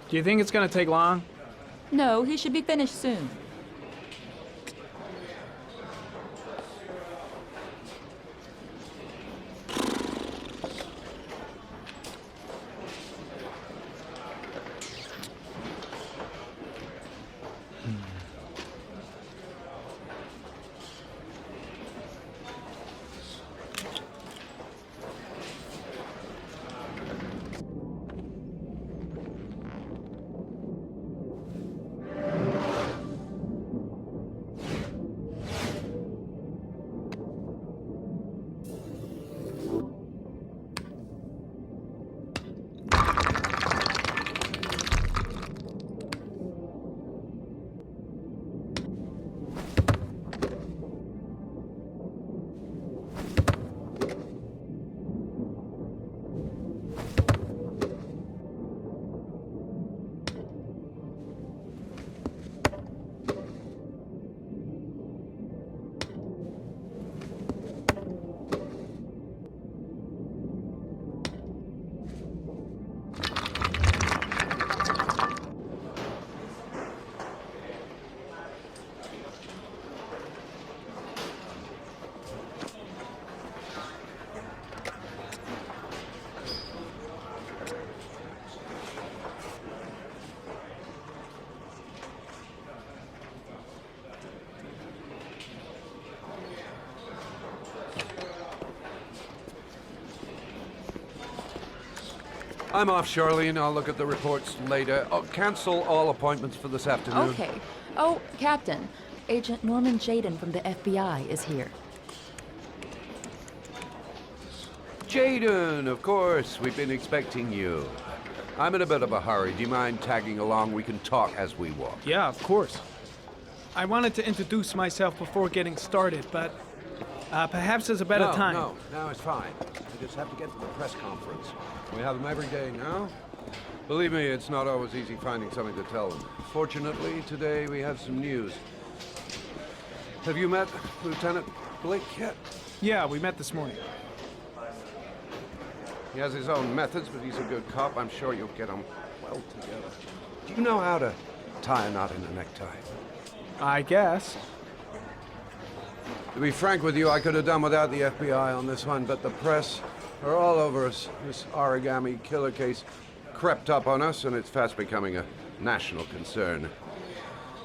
Do you think it's gonna take long? No, he should be finished soon. I'm off, Charlene. I'll look at the reports later. Oh, cancel all appointments for this afternoon. Okay. Oh, Captain. Agent Norman Jayden from the FBI is here. Jayden, of course. We've been expecting you. I'm in a bit of a hurry. Do you mind tagging along? We can talk as we walk. Yeah, of course. I wanted to introduce myself before getting started, but perhaps there's a better time. No, it's fine. I just have to get to the press conference. We have them every day now. Believe me, it's not always easy finding something to tell them. Fortunately, today we have some news. Have you met Lieutenant Blake yet? Yeah, we met this morning. He has his own methods, but he's a good cop. I'm sure you'll get him well together. Do you know how to tie a knot in a necktie? I guess. To be frank with you, I could have done without the FBI on this one, but the press are all over us. This Origami Killer case crept up on us, and it's fast becoming a national concern.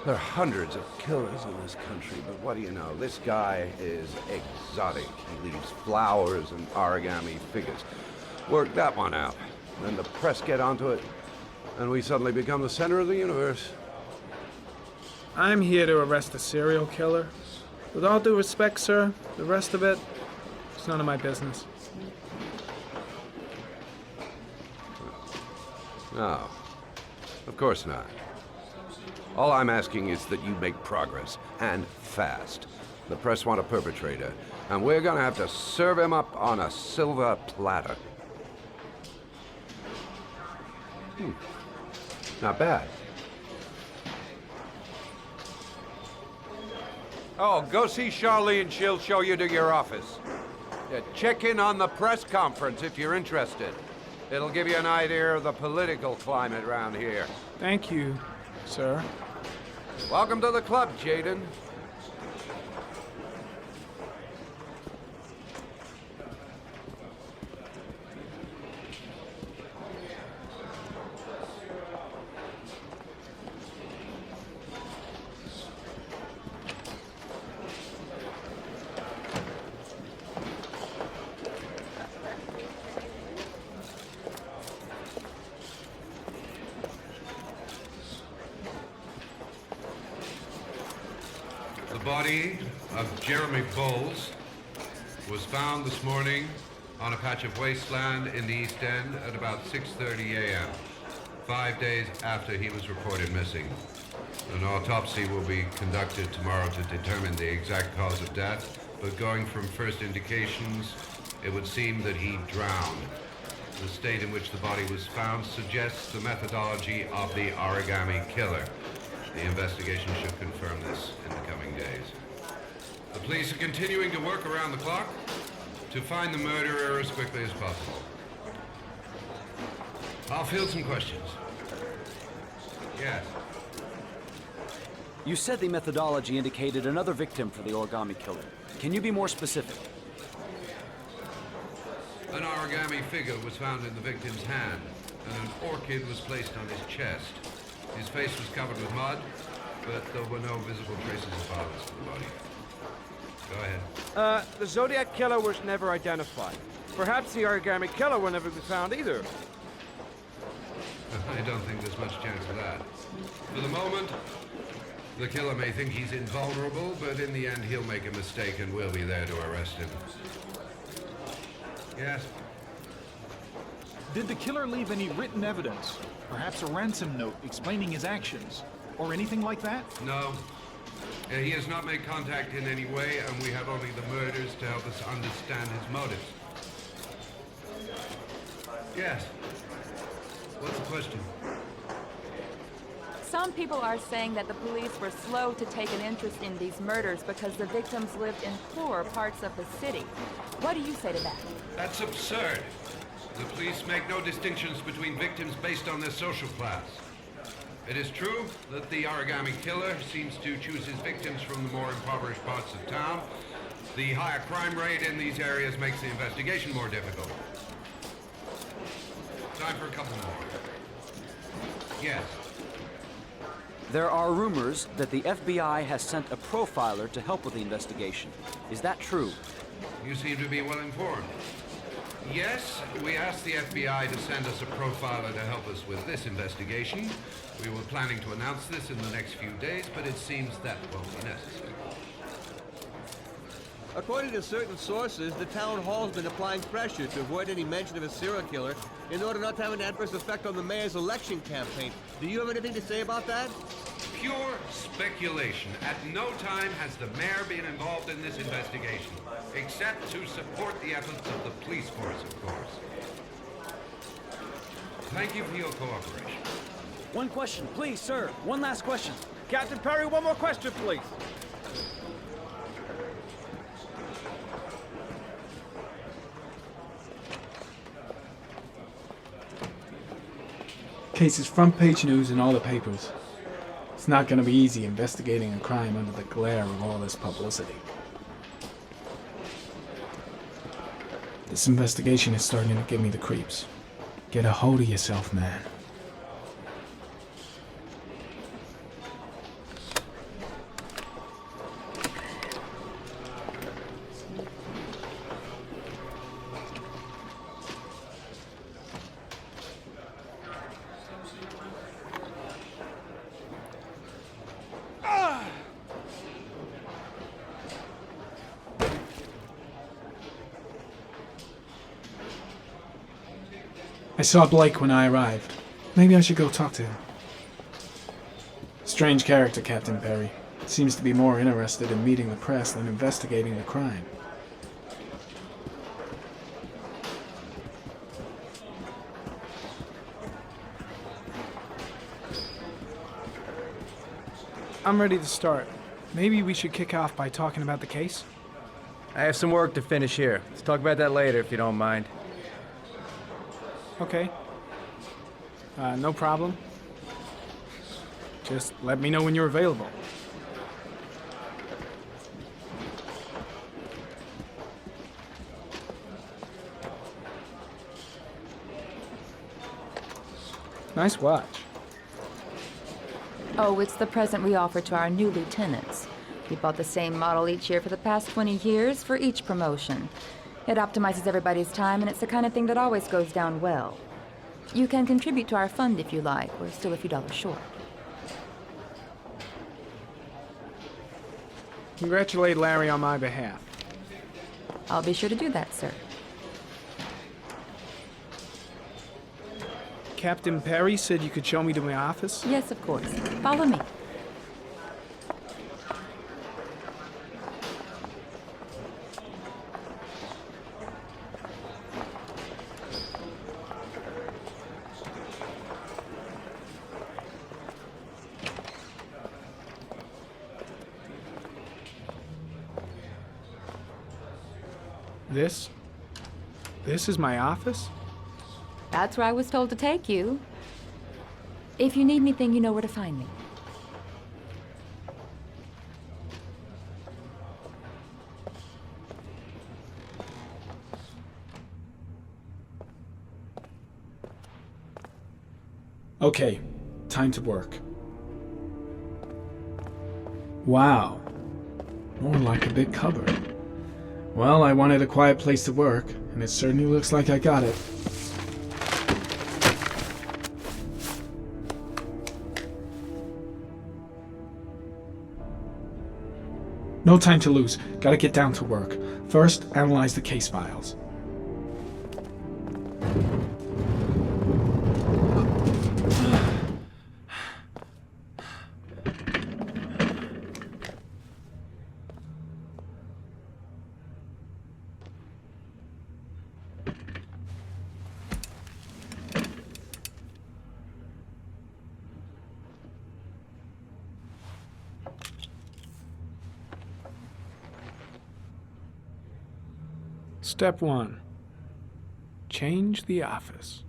There are hundreds of killers in this country, but what do you know? This guy is exotic. He leaves flowers and origami figures. Work that one out. Then the press get onto it, and we suddenly become the center of the universe. I'm here to arrest a serial killer. With all due respect, sir, the rest of it, it's none of my business. No, of course not. All I'm asking is that you make progress, and fast. The press want a perpetrator, and we're gonna have to serve him up on a silver platter. Not bad. Oh, go see Charlene. She'll show you to your office. Yeah, check in on the press conference if you're interested. It'll give you an idea of the political climate around here. Thank you, sir. Welcome to the club, Jayden. The body of Jeremy Bowles was found this morning on a patch of wasteland in the East End at about 6:30 a.m., 5 days after he was reported missing. An autopsy will be conducted tomorrow to determine the exact cause of death, but going from first indications, it would seem that he drowned. The state in which the body was found suggests the methodology of the Origami Killer. The investigation should confirm this in the coming days. The police are continuing to work around the clock to find the murderer as quickly as possible. I'll field some questions. Yes. You said the methodology indicated another victim for the Origami Killer. Can you be more specific? An origami figure was found in the victim's hand, and an orchid was placed on his chest. His face was covered with mud, but there were no visible traces of violence to the body. Go ahead. The Zodiac Killer was never identified. Perhaps the Origami Killer will never be found either. I don't think there's much chance of that. For the moment, the killer may think he's invulnerable, but in the end he'll make a mistake and we'll be there to arrest him. Yes? Did the killer leave any written evidence? Perhaps a ransom note explaining his actions? Or anything like that? No. He has not made contact in any way, and we have only the murders to help us understand his motives. Yes. What's the question? Some people are saying that the police were slow to take an interest in these murders because the victims lived in poorer parts of the city. What do you say to that? That's absurd. The police make no distinctions between victims based on their social class. It is true that the Origami Killer seems to choose his victims from the more impoverished parts of town. The higher crime rate in these areas makes the investigation more difficult. Time for a couple more. Yes. There are rumors that the FBI has sent a profiler to help with the investigation. Is that true? You seem to be well informed. Yes, we asked the FBI to send us a profiler to help us with this investigation. We were planning to announce this in the next few days, but it seems that won't be necessary. According to certain sources, the town hall's been applying pressure to avoid any mention of a serial killer in order not to have an adverse effect on the mayor's election campaign. Do you have anything to say about that? Pure speculation. At no time has the mayor been involved in this investigation, except to support the efforts of the police force, of course. Thank you for your cooperation. One question, please, sir. One last question. Captain Perry, one more question, please. Case is front page news in all the papers. It's not gonna be easy investigating a crime under the glare of all this publicity. This investigation is starting to give me the creeps. Get a hold of yourself, man. I saw Blake when I arrived. Maybe I should go talk to him. Strange character, Captain Perry. Seems to be more interested in meeting the press than investigating the crime. I'm ready to start. Maybe we should kick off by talking about the case? I have some work to finish here. Let's talk about that later, if you don't mind. Okay. No problem. Just let me know when you're available. Nice watch. Oh, it's the present we offer to our new lieutenants. We bought the same model each year for the past 20 years for each promotion. It optimizes everybody's time, and it's the kind of thing that always goes down well. You can contribute to our fund if you like. We're still a few dollars short. Congratulate Larry on my behalf. I'll be sure to do that, sir. Captain Perry said you could show me to my office? Yes, of course. Follow me. This is my office? That's where I was told to take you. If you need anything, you know where to find me. Okay, time to work. Wow. More like a big cupboard. Well, I wanted a quiet place to work, and it certainly looks like I got it. No time to lose. Gotta get down to work. First, analyze the case files. Step 1. Change the office.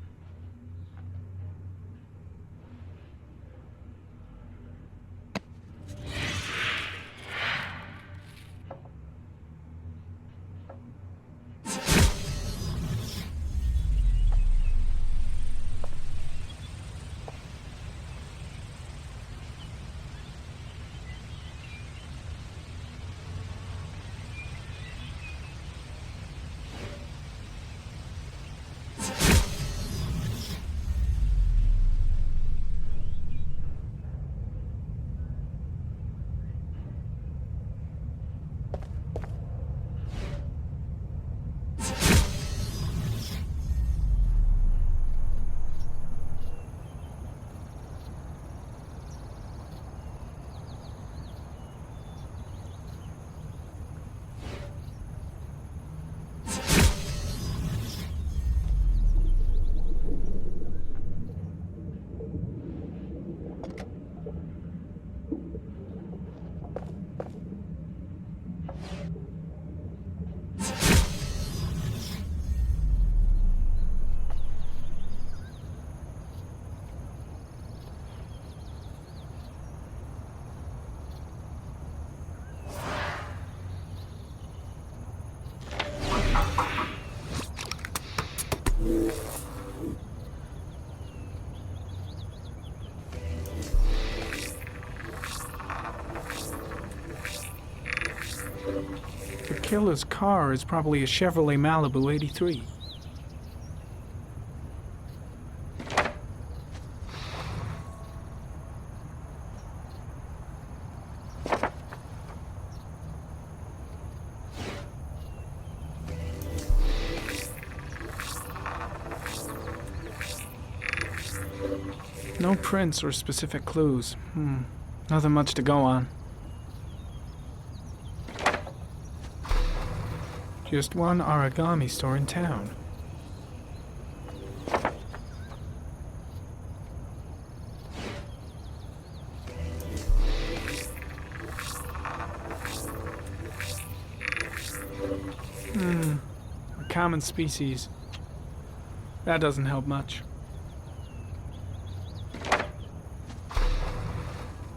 The killer's car is probably a Chevrolet Malibu 83. No prints or specific clues. Nothing much to go on. Just one origami store in town. A common species. That doesn't help much.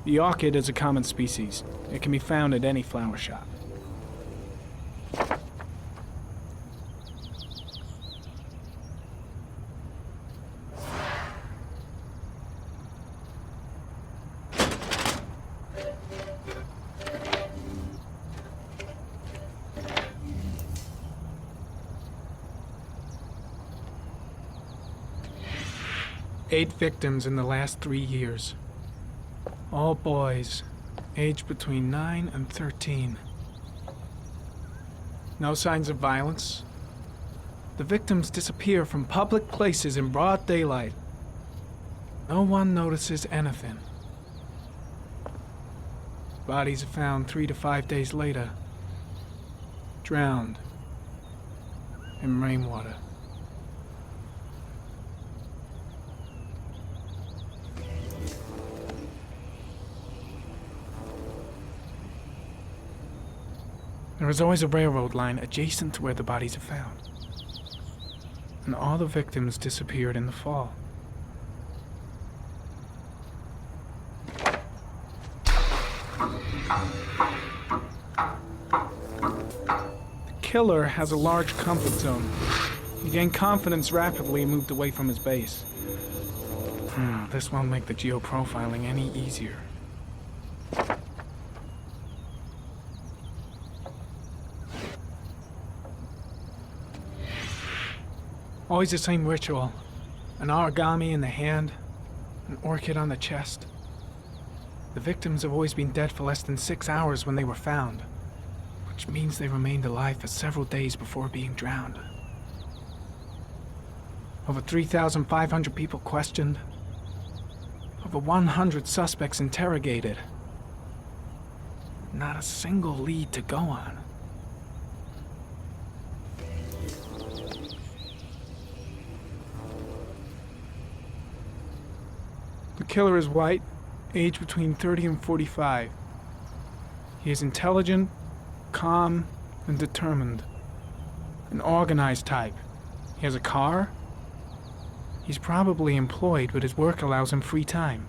The orchid is a common species. It can be found at any flower shop. Eight victims in the last 3 years. All boys, aged between 9 and 13. No signs of violence. The victims disappear from public places in broad daylight. No one notices anything. Bodies are found 3 to 5 days later, drowned in rainwater. There is always a railroad line adjacent to where the bodies are found. And all the victims disappeared in the fall. killer has a large comfort zone. He gained confidence rapidly and moved away from his base. This won't make the geoprofiling any easier. Always the same ritual. An origami in the hand, an orchid on the chest. The victims have always been dead for less than 6 hours when they were found, which means they remained alive for several days before being drowned. Over 3,500 people questioned. Over 100 suspects interrogated. Not a single lead to go on. The killer is white, aged between 30 and 45. He is intelligent, calm, and determined. An organized type. He has a car. He's probably employed, but his work allows him free time.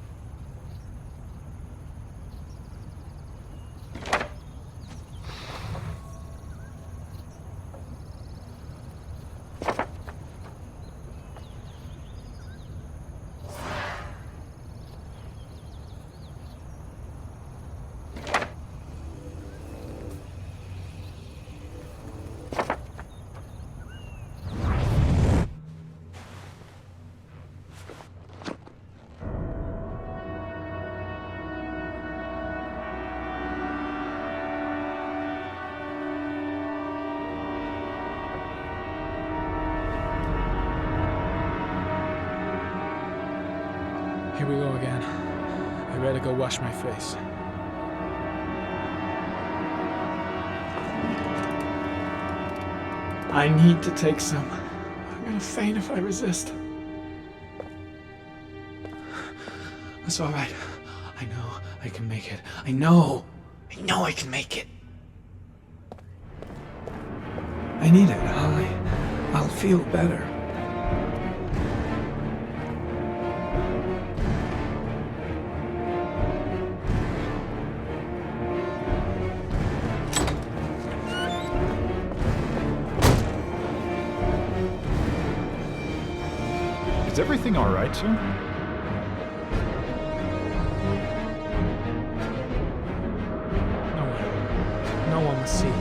Here we go again. I better go wash my face. I need to take some. I'm gonna faint if I resist. That's all right. I know I can make it. I know I can make it. I need it. I'll feel better. Is everything all right, sir? No one will see.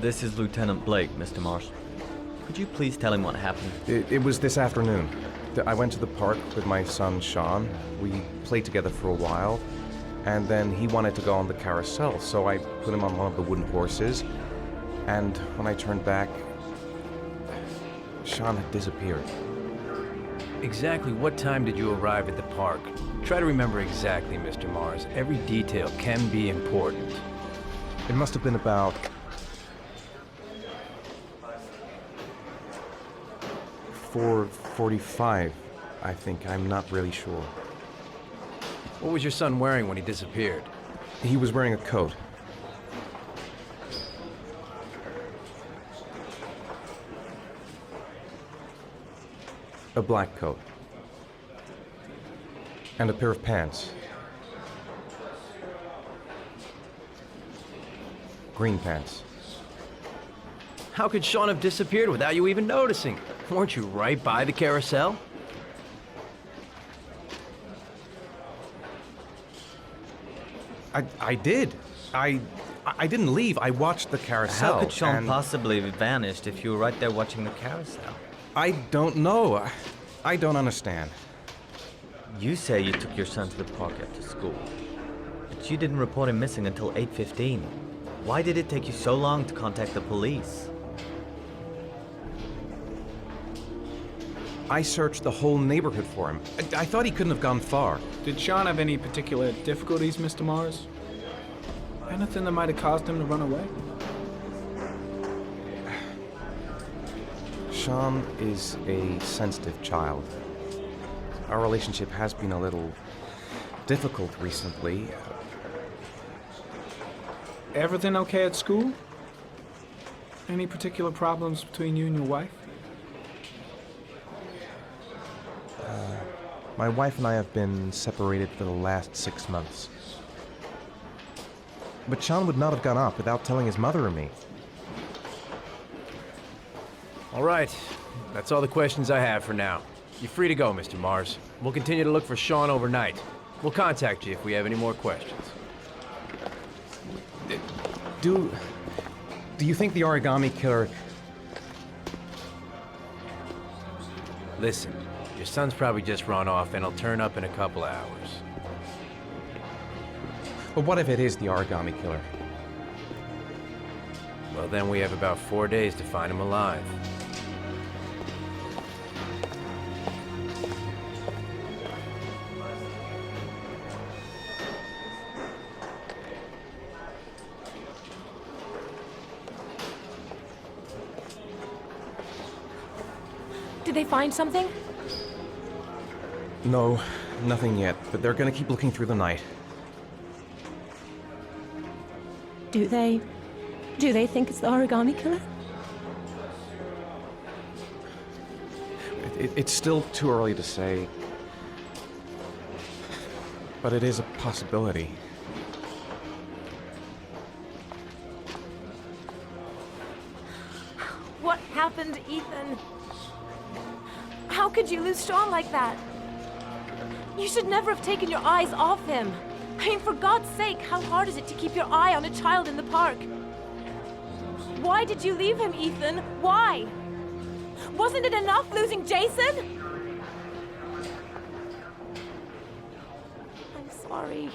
This is Lieutenant Blake, Mr. Mars. Could you please tell him what happened? It was this afternoon. I went to the park with my son, Sean. We played together for a while, and then he wanted to go on the carousel, so I put him on one of the wooden horses, and when I turned back, Sean had disappeared. Exactly what time did you arrive at the park? Try to remember exactly, Mr. Mars. Every detail can be important. It must have been about 4:45, I think. I'm not really sure. What was your son wearing when he disappeared? He was wearing a coat. A black coat. And a pair of pants. Green pants. How could Sean have disappeared without you even noticing? Weren't you right by the carousel? I did. I didn't leave. I watched the carousel. How could Sean and possibly have vanished if you were right there watching the carousel? I don't know. I don't understand. You say you took your son to the park after school, but you didn't report him missing until 8:15. Why did it take you so long to contact the police? I searched the whole neighborhood for him. I thought he couldn't have gone far. Did Sean have any particular difficulties, Mr. Mars? Anything that might have caused him to run away? Sean is a sensitive child. Our relationship has been a little difficult recently. Everything okay at school? Any particular problems between you and your wife? My wife and I have been separated for the last 6 months. But Sean would not have gone off without telling his mother or me. All right. That's all the questions I have for now. You're free to go, Mr. Mars. We'll continue to look for Sean overnight. We'll contact you if we have any more questions. Do you think the Origami Killer... Listen, your son's probably just run off and he'll turn up in a couple of hours. But what if it is the Origami Killer? Well, then we have about 4 days to find him alive. Did they find something? No, nothing yet, but they're gonna keep looking through the night. Do they think it's the Origami Killer? It's still too early to say, but it is a possibility. What happened, Ethan? How could you lose Sean like that? You should never have taken your eyes off him. I mean, for God's sake, how hard is it to keep your eye on a child in the park? Why did you leave him, Ethan? Why? Wasn't it enough losing Jason? I'm sorry.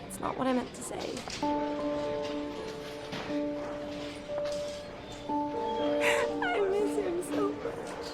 It's not what I meant to say. I miss him so much.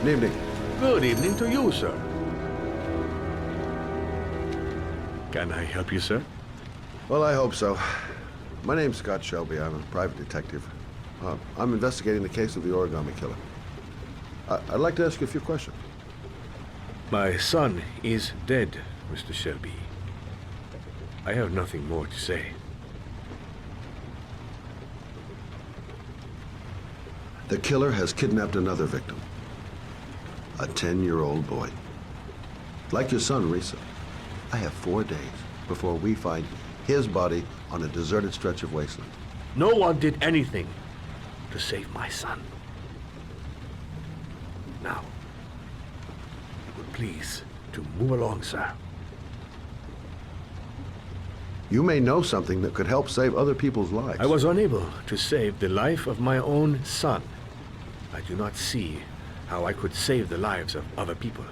Good evening. Good evening to you, sir. Can I help you, sir? Well, I hope so. My name's Scott Shelby. I'm a private detective. I'm investigating the case of the Origami Killer. I'd like to ask you a few questions. My son is dead, Mr. Shelby. I have nothing more to say. The killer has kidnapped another victim. A 10-year-old boy. Like your son, Risa. I have 4 days before we find his body on a deserted stretch of wasteland. No one did anything to save my son. Now, please, to move along, sir. You may know something that could help save other people's lives. I was unable to save the life of my own son. I do not see how I could save the lives of other people.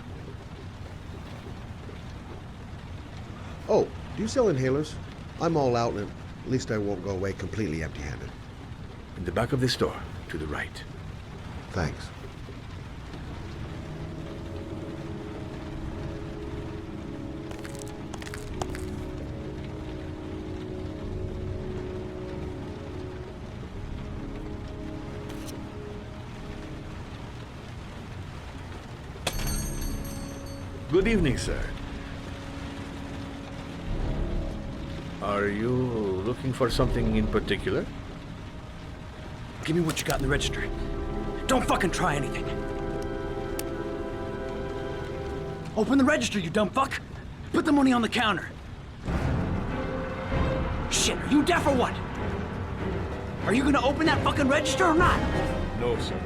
Oh, do you sell inhalers? I'm all out, and at least I won't go away completely empty-handed. In the back of the store, to the right. Thanks. Good evening, sir. Are you looking for something in particular? Give me what you got in the register. Don't fucking try anything. Open the register, you dumb fuck. Put the money on the counter. Shit, are you deaf or what? Are you gonna open that fucking register or not? No, sir.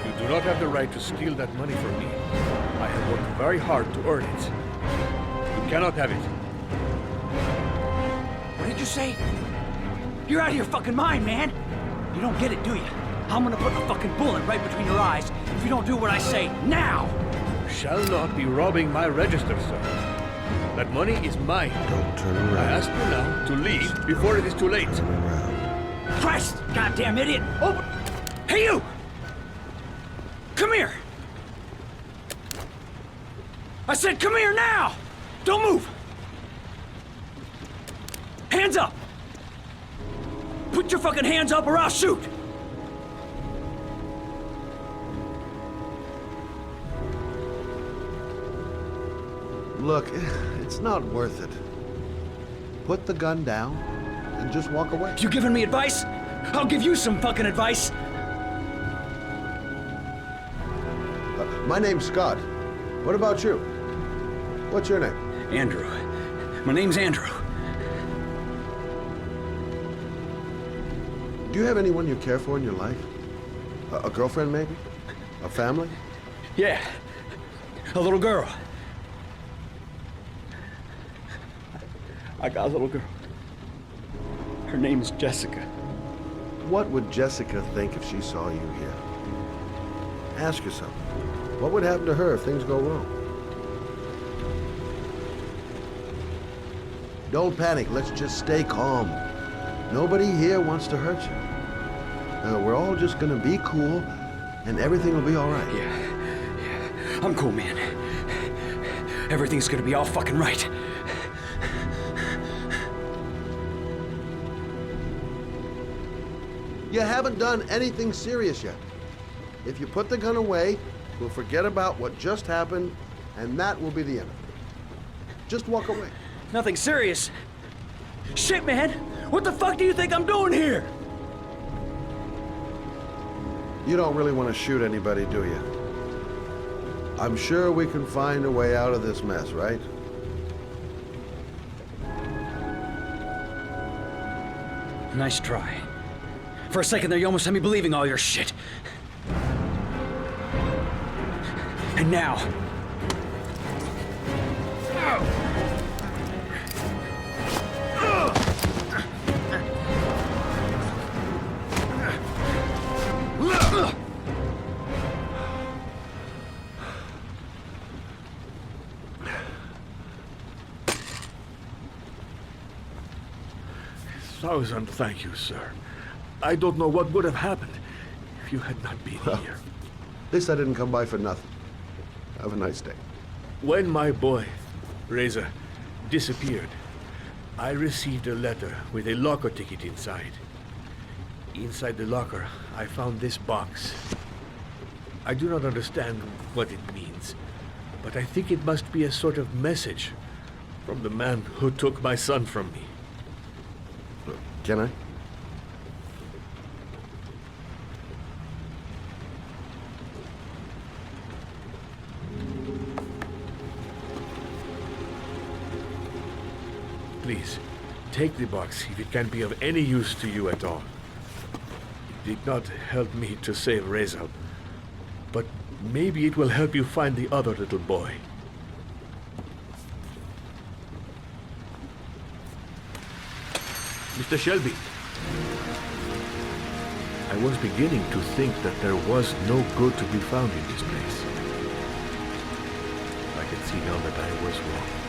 You do not have the right to steal that money from me. I have worked very hard to earn it. You cannot have it. What did you say? You're out of your fucking mind, man. You don't get it, do you? I'm gonna put a fucking bullet right between your eyes if you don't do what I say now! You shall not be robbing my register, sir. That money is mine. Don't turn around. I ask you now to leave before it is too late. Turn around. Christ, goddamn idiot! Open! Hey, you! Come here! I said come here now! Don't move! Hands up! Put your fucking hands up or I'll shoot! Look, it's not worth it. Put the gun down and just walk away. You giving me advice? I'll give you some fucking advice! My name's Scott. What about you? What's your name? Andrew. My name's Andrew. Do you have anyone you care for in your life? A girlfriend, maybe? A family? Yeah. A little girl. I got a little girl. Her name's Jessica. What would Jessica think if she saw you here? Ask yourself, what would happen to her if things go wrong? Don't panic, let's just stay calm. Nobody here wants to hurt you. We're all just gonna be cool, and everything will be all right. Yeah. I'm cool, man. Everything's gonna be all fucking right. You haven't done anything serious yet. If you put the gun away, we'll forget about what just happened, and that will be the end of it. Just walk away. Nothing serious. Shit, man! What the fuck do you think I'm doing here? You don't really want to shoot anybody, do you? I'm sure we can find a way out of this mess, right? Nice try. For a second there, you almost had me believing all your shit. And now... Thousand thank you, sir. I don't know what would have happened if you had not been here. At least I didn't come by for nothing. Have a nice day. When my boy, Reza, disappeared, I received a letter with a locker ticket inside. Inside the locker, I found this box. I do not understand what it means, but I think it must be a sort of message from the man who took my son from me. Can I? Please, take the box if it can be of any use to you at all. It did not help me to save Reza, but maybe it will help you find the other little boy. Mr. Shelby, I was beginning to think that there was no good to be found in this place. I can see now that I was wrong.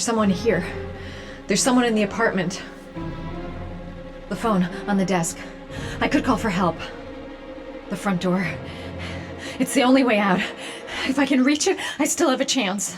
There's someone here. There's someone in the apartment. The phone on the desk. I could call for help. The front door. It's the only way out. If I can reach it, I still have a chance.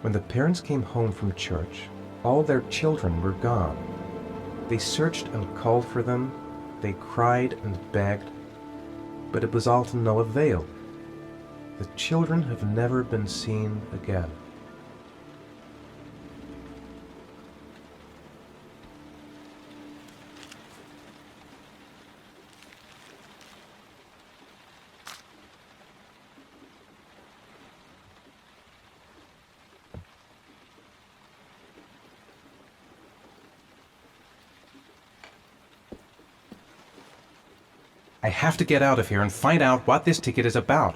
When the parents came home from church, all their children were gone. They searched and called for them, they cried and begged, but it was all to no avail. The children have never been seen again. I have to get out of here and find out what this ticket is about.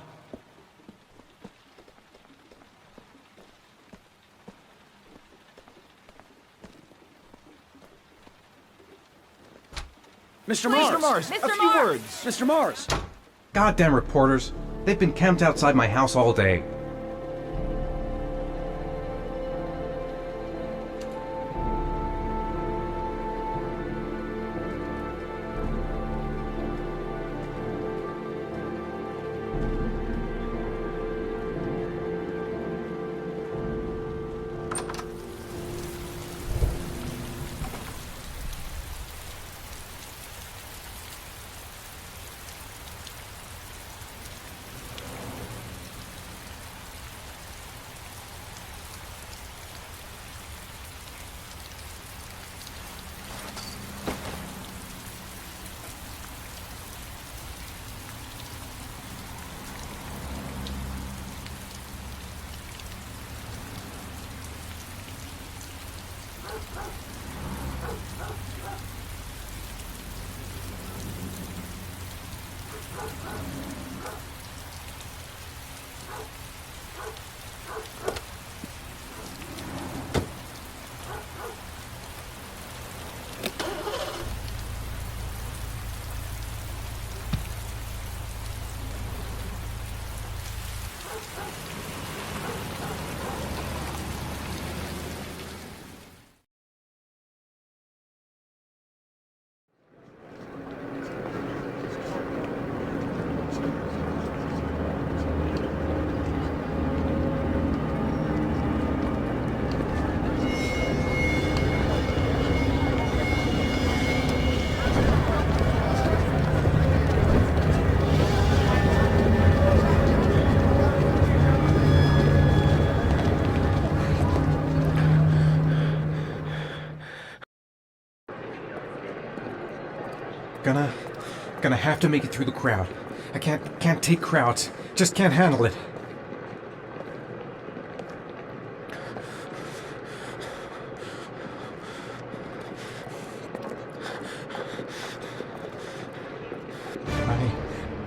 Mr. Mars! Mr. A few Mars! words! Mr. Mars! Goddamn reporters! They've been camped outside my house all day. Gonna have to make it through the crowd. I can't take crowds. Just can't handle it.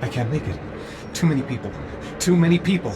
I can't make it. Too many people. Too many people.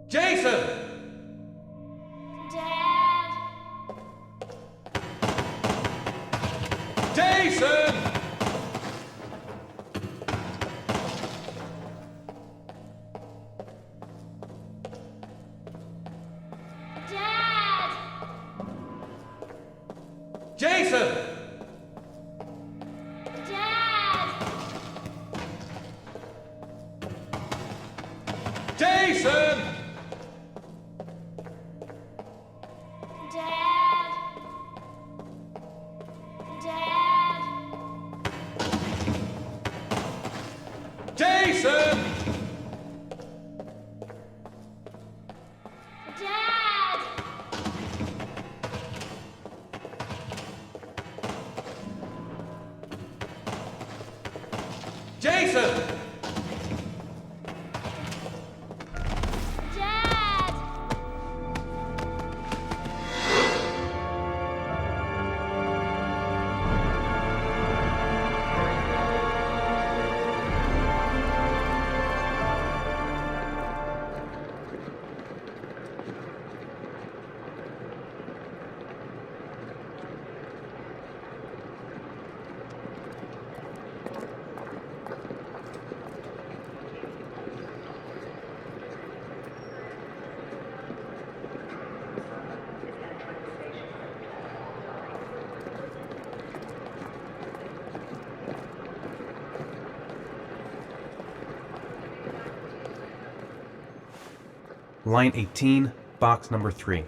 Jason! Dad! Jason! Dad! Jason! Dad! Jason! Dad! Dad! Jason! Dad! Jason! Dad! Line 18, box number 3.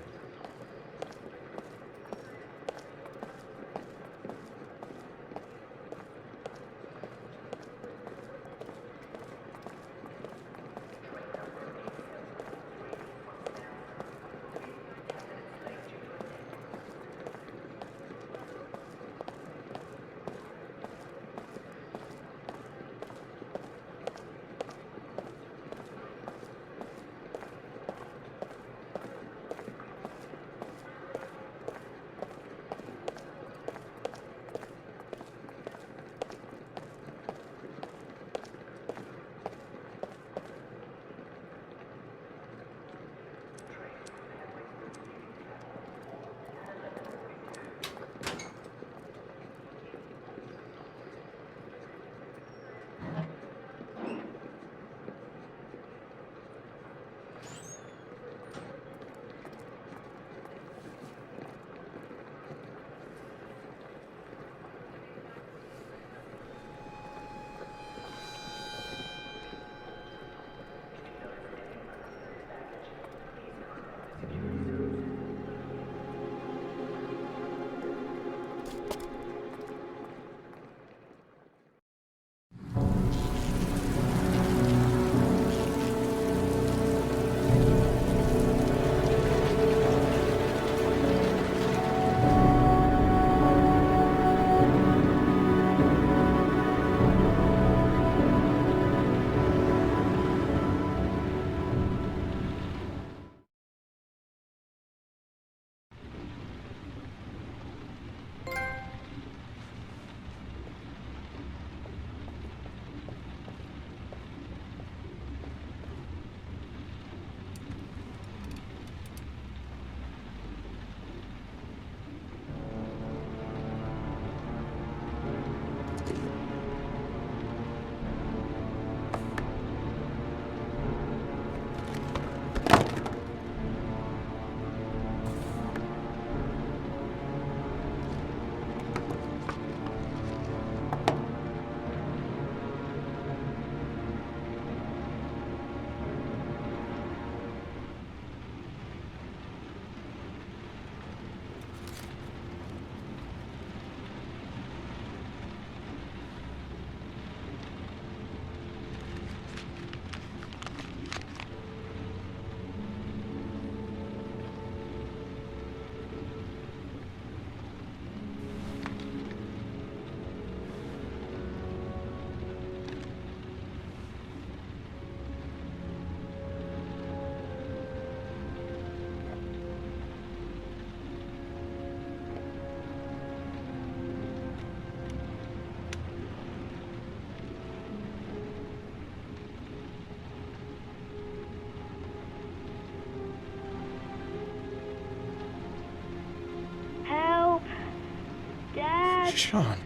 Sean.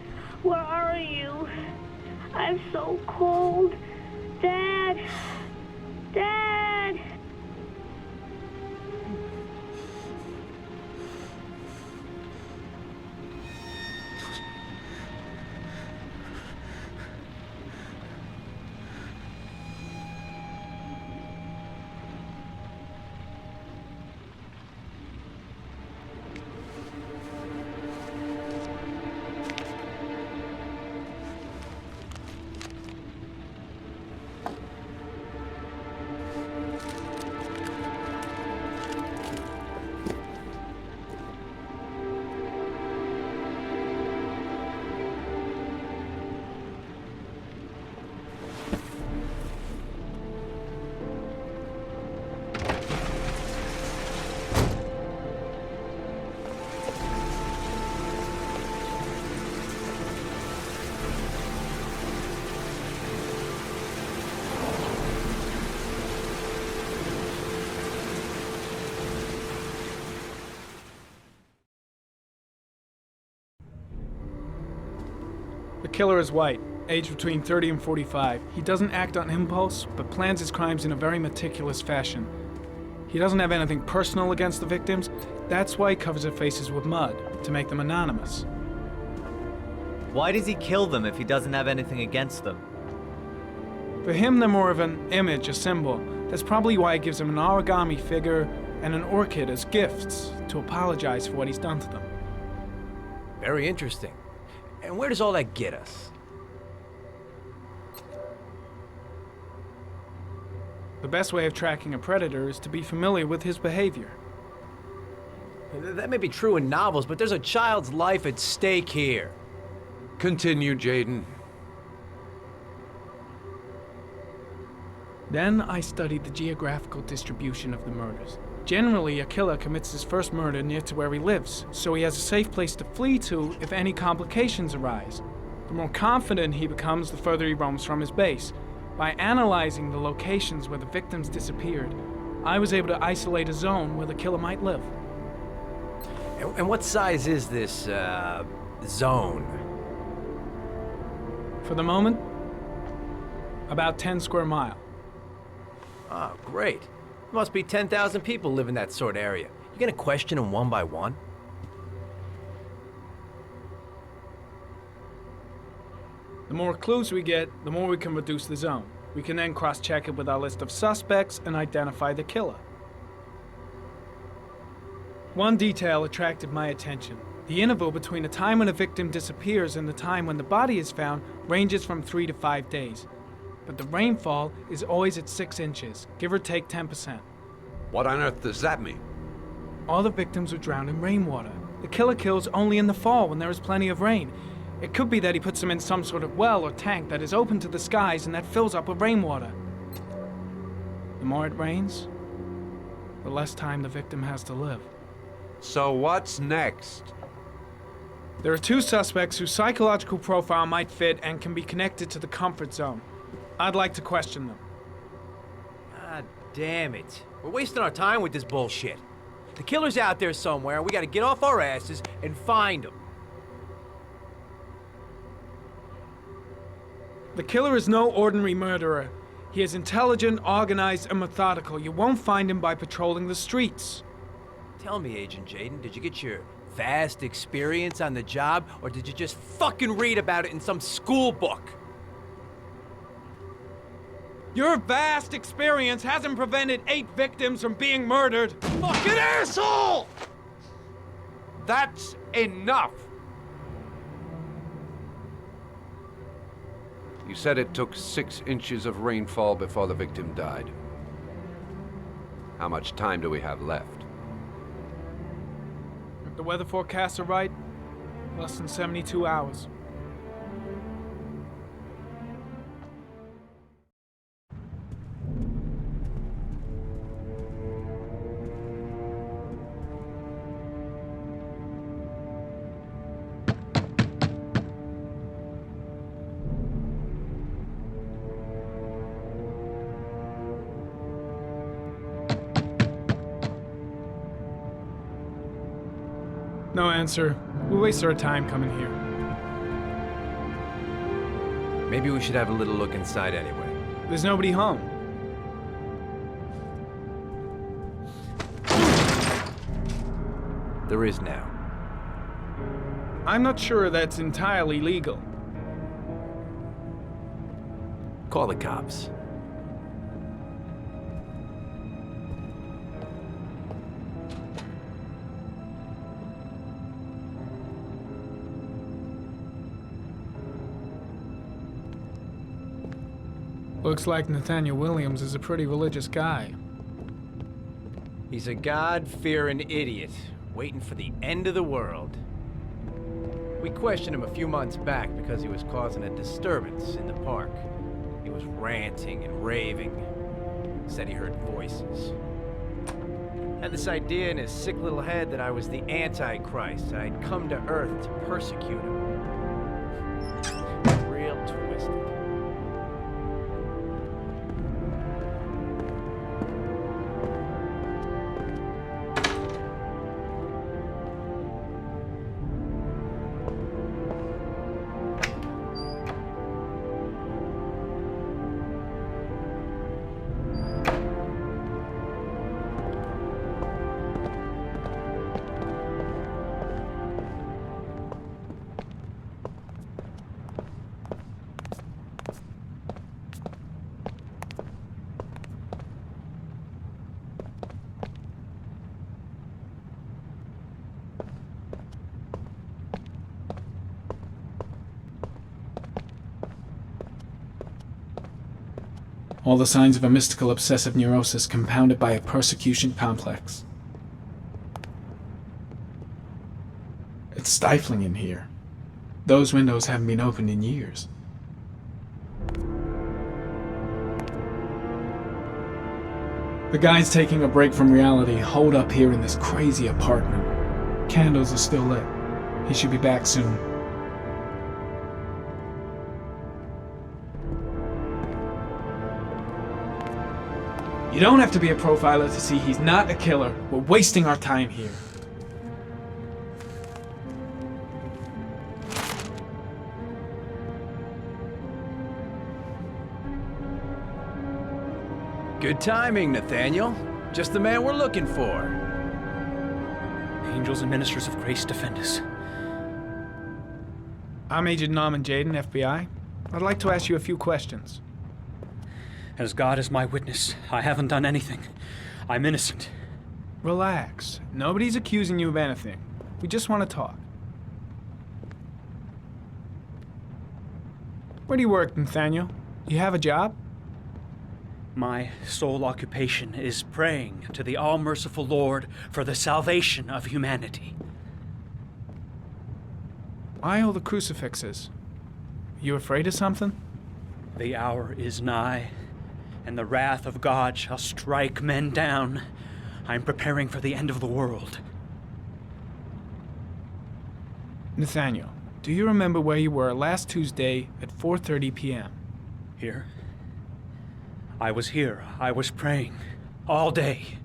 Where are you? I'm so cold. Dad! Dad! The killer is white, aged between 30 and 45. He doesn't act on impulse, but plans his crimes in a very meticulous fashion. He doesn't have anything personal against the victims. That's why he covers their faces with mud, to make them anonymous. Why does he kill them if he doesn't have anything against them? For him, they're more of an image, a symbol. That's probably why he gives them an origami figure and an orchid as gifts to apologize for what he's done to them. Very interesting. And where does all that get us? The best way of tracking a predator is to be familiar with his behavior. That may be true in novels, but there's a child's life at stake here. Continue, Jayden. Then I studied the geographical distribution of the murders. Generally, a killer commits his first murder near to where he lives, so he has a safe place to flee to if any complications arise. The more confident he becomes, the further he roams from his base. By analyzing the locations where the victims disappeared, I was able to isolate a zone where the killer might live. And what size is this, zone? For the moment, about 10 square miles. Oh, great. Must be 10,000 people live in that sort of area. You gonna question them one by one? The more clues we get, the more we can reduce the zone. We can then cross-check it with our list of suspects and identify the killer. One detail attracted my attention. The interval between the time when a victim disappears and the time when the body is found ranges from 3 to 5 days. But the rainfall is always at 6 inches, give or take 10%. What on earth does that mean? All the victims were drowned in rainwater. The killer kills only in the fall when there is plenty of rain. It could be that he puts them in some sort of well or tank that is open to the skies and that fills up with rainwater. The more it rains, the less time the victim has to live. So what's next? There are 2 suspects whose psychological profile might fit and can be connected to the comfort zone. I'd like to question them. God damn it. We're wasting our time with this bullshit. The killer's out there somewhere, and we gotta get off our asses and find him. The killer is no ordinary murderer. He is intelligent, organized, and methodical. You won't find him by patrolling the streets. Tell me, Agent Jayden, did you get your vast experience on the job, or did you just fucking read about it in some school book? Your vast experience hasn't prevented 8 victims from being murdered. Fucking asshole! That's enough! You said it took 6 inches of rainfall before the victim died. How much time do we have left? If the weather forecasts are right, less than 72 hours. No answer. We wasted our time coming here. Maybe we should have a little look inside anyway. There's nobody home. There is now. I'm not sure that's entirely legal. Call the cops. Looks like Nathaniel Williams is a pretty religious guy. He's a God-fearing idiot, waiting for the end of the world. We questioned him a few months back because he was causing a disturbance in the park. He was ranting and raving. Said he heard voices. Had this idea in his sick little head that I was the Antichrist, and I'd come to Earth to persecute him. Real twisted. All the signs of a mystical obsessive neurosis compounded by a persecution complex. It's stifling in here. Those windows haven't been opened in years. The guy's taking a break from reality, holed up here in this crazy apartment. Candles are still lit. He should be back soon. You don't have to be a profiler to see he's not a killer. We're wasting our time here. Good timing, Nathaniel. Just the man we're looking for. Angels and ministers of grace defend us. I'm Agent Norman Jayden, FBI. I'd like to ask you a few questions. As God is my witness, I haven't done anything. I'm innocent. Relax. Nobody's accusing you of anything. We just want to talk. Where do you work, Nathaniel? You have a job? My sole occupation is praying to the all-merciful Lord for the salvation of humanity. Why all the crucifixes? You afraid of something? The hour is nigh, and the wrath of God shall strike men down. I'm preparing for the end of the world. Nathaniel, do you remember where you were last Tuesday at 4:30 p.m.? Here? I was here. I was praying. All day.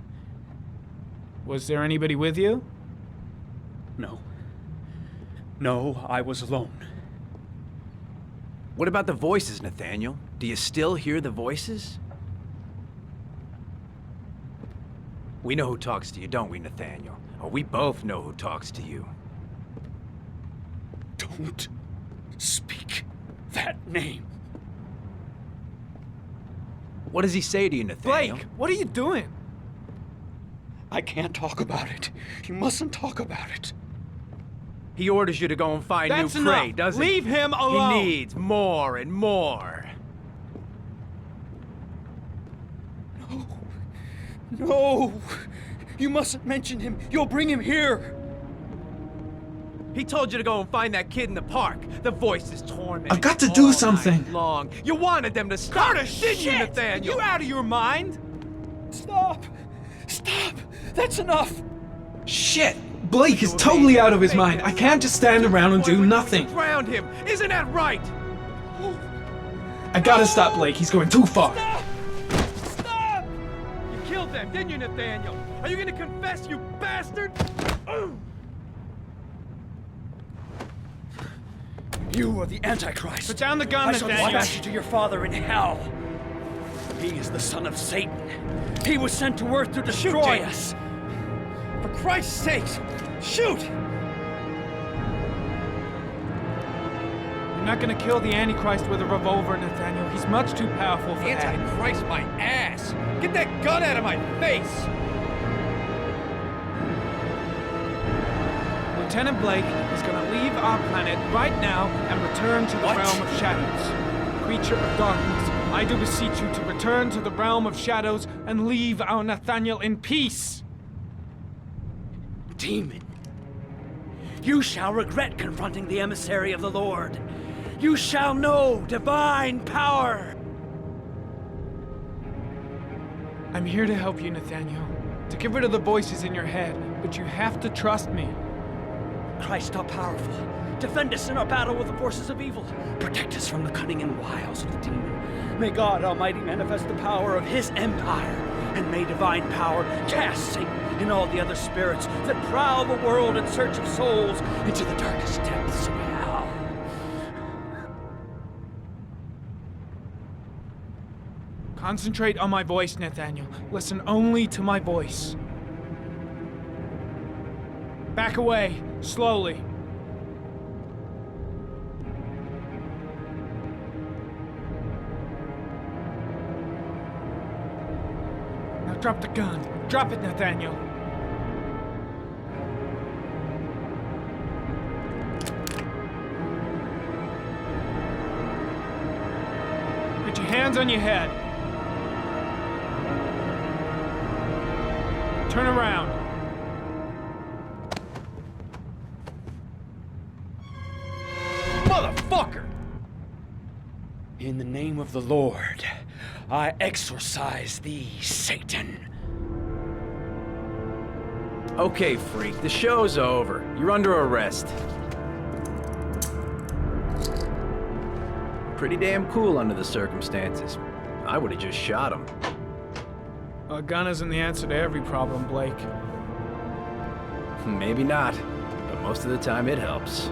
Was there anybody with you? No. No, I was alone. What about the voices, Nathaniel? Do you still hear the voices? We know who talks to you, don't we, Nathaniel? Or we both know who talks to you. Don't speak that name. What does he say to you, Nathaniel? Blake, what are you doing? I can't talk about it. You mustn't talk about it. He orders you to go and find That's new prey, enough. doesn't he? Leave him alone. He needs more and more. No. No. You mustn't mention him. You'll bring him here. He told you to go and find that kid in the park. The voice is tormenting. I've got to do something. Long. You wanted them to stop, didn't you, Nathaniel? You out of your mind? Stop. Stop. That's enough. Shit! Blake is totally out of his mind. I can't just stand around and do nothing. Drowned him. Isn't that right? I gotta stop Blake. He's going too far. Stop! Stop! You killed them, didn't you, Nathaniel? Are you gonna confess, you bastard? You are the Antichrist. Put down the gun, I shall Nathaniel. dispatch you to your father in hell. He is the son of Satan. He was sent to Earth to destroy us. For Christ's sake, shoot! You're not gonna kill the Antichrist with a revolver, Nathaniel. He's much too powerful for that. Antichrist, my ass! Get that gun out of my face! Lieutenant Blake is gonna leave our planet right now and return to the realm of shadows. Creature of darkness, I do beseech you to return to the realm of shadows and leave our Nathaniel in peace. Demon, you shall regret confronting the emissary of the Lord. You shall know divine power. I'm here to help you, Nathaniel. To get rid of the voices in your head, but you have to trust me. Christ, all powerful, defend us in our battle with the forces of evil. Protect us from the cunning and wiles of the demon. May God Almighty manifest the power of His empire, and may divine power cast Satan and all the other spirits that prowl the world in search of souls into the darkest depths of hell. Concentrate on my voice, Nathaniel. Listen only to my voice. Back away, slowly. Now drop the gun. Drop it, Nathaniel. Put your hands on your head. Turn around. Motherfucker! In the name of the Lord, I exorcise thee, Satan. Okay, freak, the show's over. You're under arrest. Pretty damn cool under the circumstances. I would've just shot him. A gun isn't the answer to every problem, Blake. Maybe not, but most of the time it helps.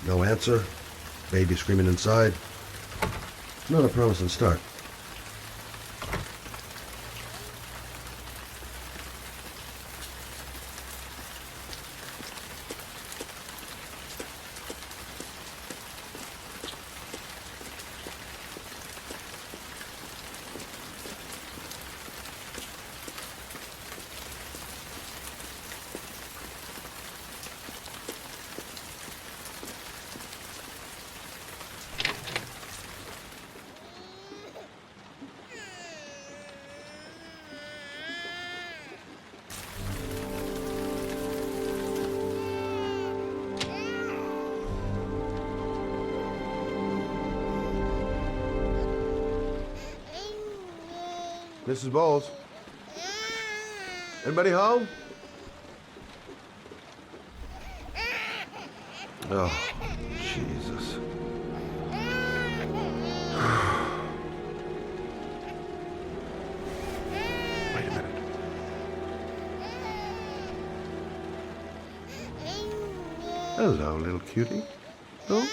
No answer. Baby screaming inside. Not a promising start. Mrs. Bowles? Anybody home? Oh, Jesus. Wait a minute. Hello, little cutie. Oh,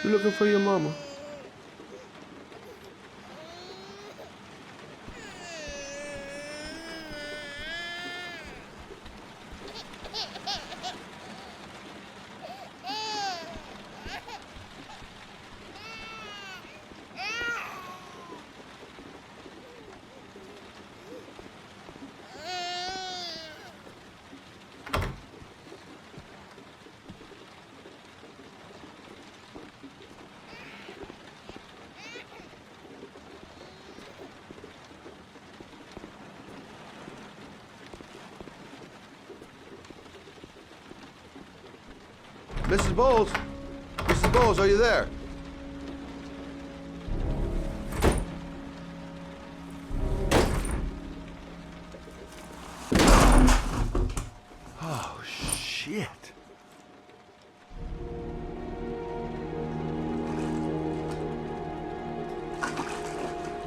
you're looking for your mama. Mrs. Bowles? Mrs. Bowles, are you there? Oh, shit.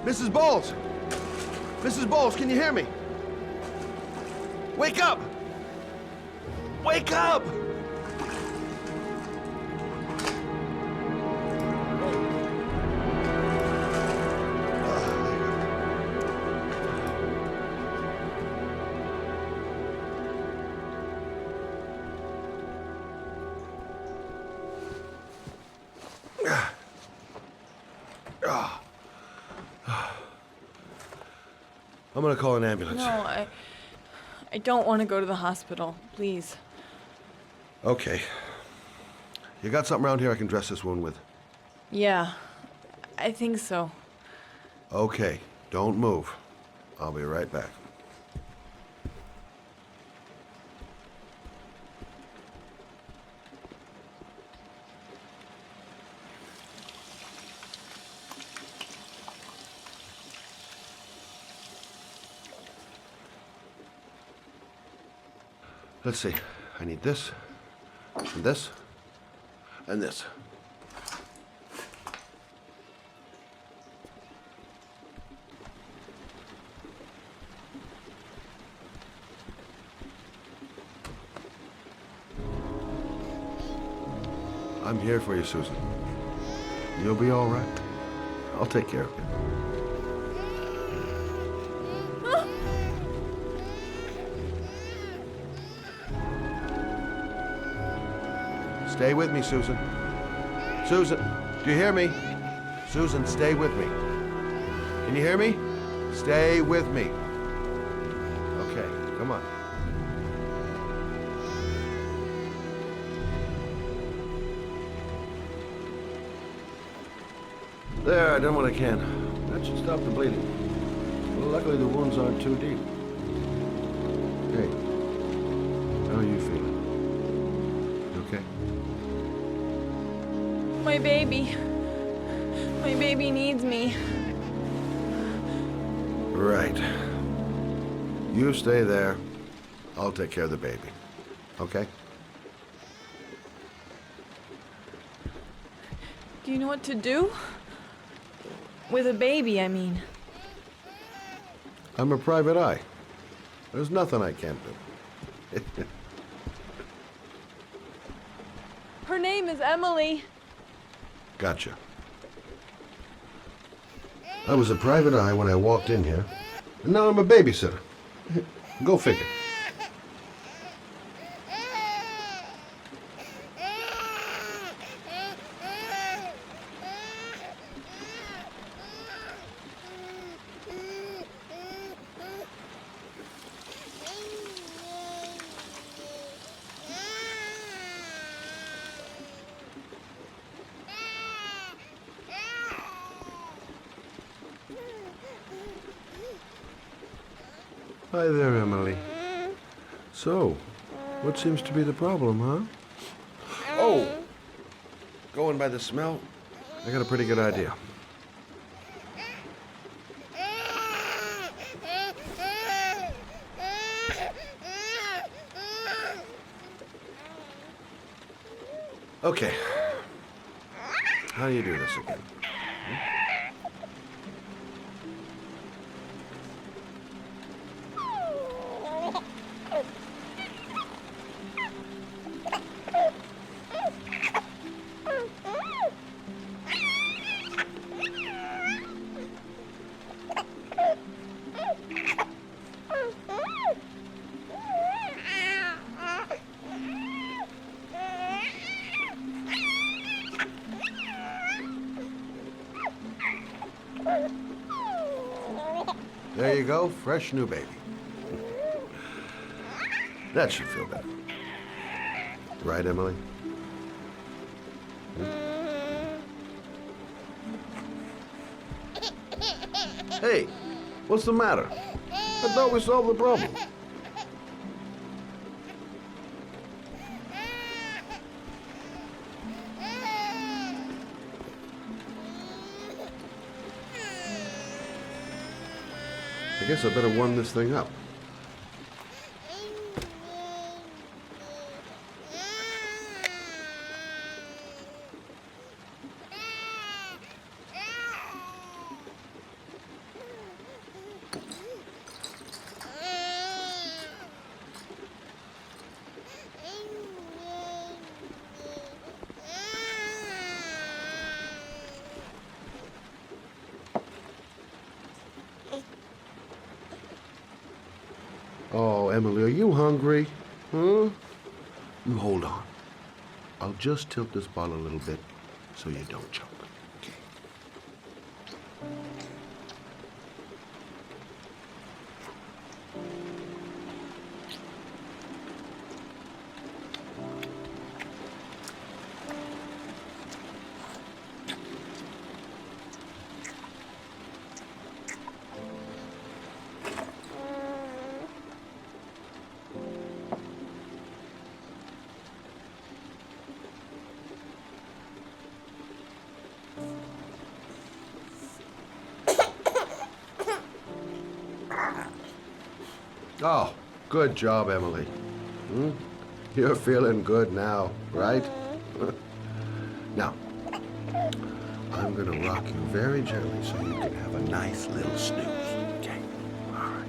Mrs. Bowles! Mrs. Bowles, can you hear me? Wake up! Wake up! I'm gonna call an ambulance. No, I don't want to go to the hospital. Please. Okay. You got something around here I can dress this wound with? Yeah, I think so. Okay, don't move. I'll be right back. Let's see. I need this, and this, and this. I'm here for you, Susan. You'll be all right. I'll take care of you. Stay with me, Susan. Susan, do you hear me? Susan, stay with me. Can you hear me? Stay with me. Okay, come on. There, I done what I can. That should stop the bleeding. Well, luckily the wounds aren't too deep. Hey, how are you feeling? You okay? My baby. My baby needs me. Right. You stay there. I'll take care of the baby. Okay? Do you know what to do? With a baby, I mean. I'm a private eye. There's nothing I can't do. Her name is Emily. Gotcha. I was a private eye when I walked in here, and now I'm a babysitter. Go figure. Hi there, Emily. So, what seems to be the problem, huh? Oh! Going by the smell, I got a pretty good idea. Okay. How do you do this again? There you go, fresh new baby. That should feel better. Right, Emily? Hey, what's the matter? I thought we solved the problem. I guess I better warm this thing up. Oh, Emily, are you hungry? Huh? You hold on. I'll just tilt this bottle a little bit so you don't choke. Okay. Oh, good job, Emily. Hmm? You're feeling good now, right? Now, I'm gonna rock you very gently so you can have a nice little snooze. Okay? All right.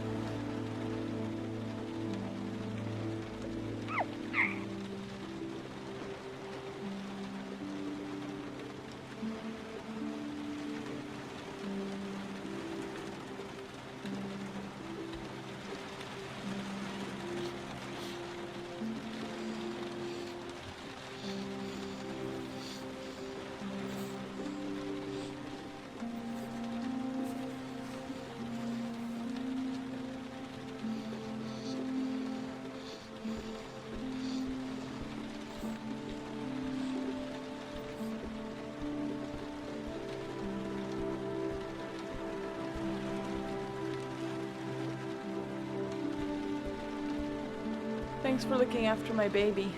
Thanks for looking after my baby.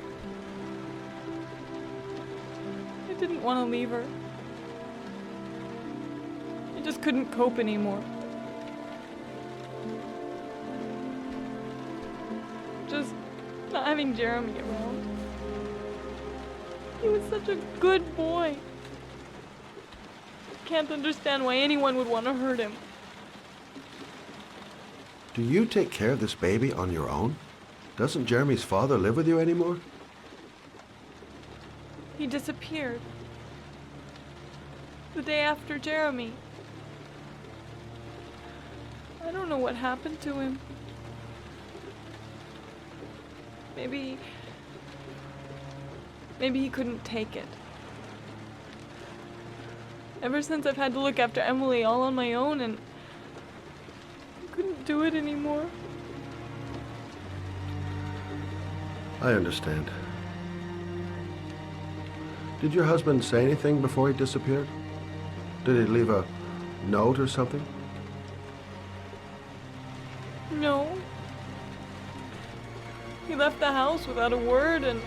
I didn't want to leave her. I just couldn't cope anymore. Just not having Jeremy around. He was such a good boy. Can't understand why anyone would want to hurt him. Do you take care of this baby on your own? Doesn't Jeremy's father live with you anymore? He disappeared. The day after Jeremy. I don't know what happened to him. Maybe he couldn't take it. Ever since I've had to look after Emily all on my own, and I couldn't do it anymore. I understand. Did your husband say anything before he disappeared? Did he leave a note or something? No. He left the house without a word, and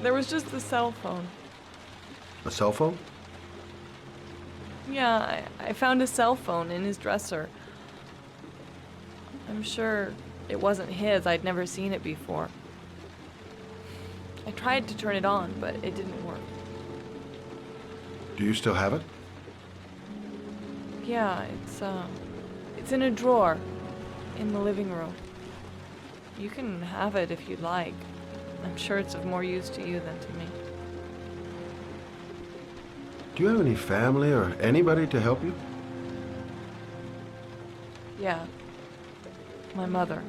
there was just the cell phone. A cell phone? Yeah, I found a cell phone in his dresser. I'm sure it wasn't his. I'd never seen it before. I tried to turn it on, but it didn't work. Do you still have it? Yeah, it's in a drawer in the living room. You can have it if you'd like. I'm sure it's of more use to you than to me. Do you have any family or anybody to help you? Yeah. My mother.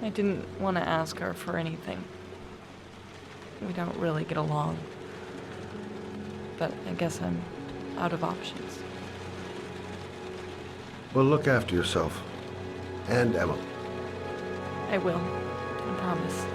I didn't want to ask her for anything. We don't really get along. But I guess I'm out of options. Well, look after yourself. And Emily. I will. I promise.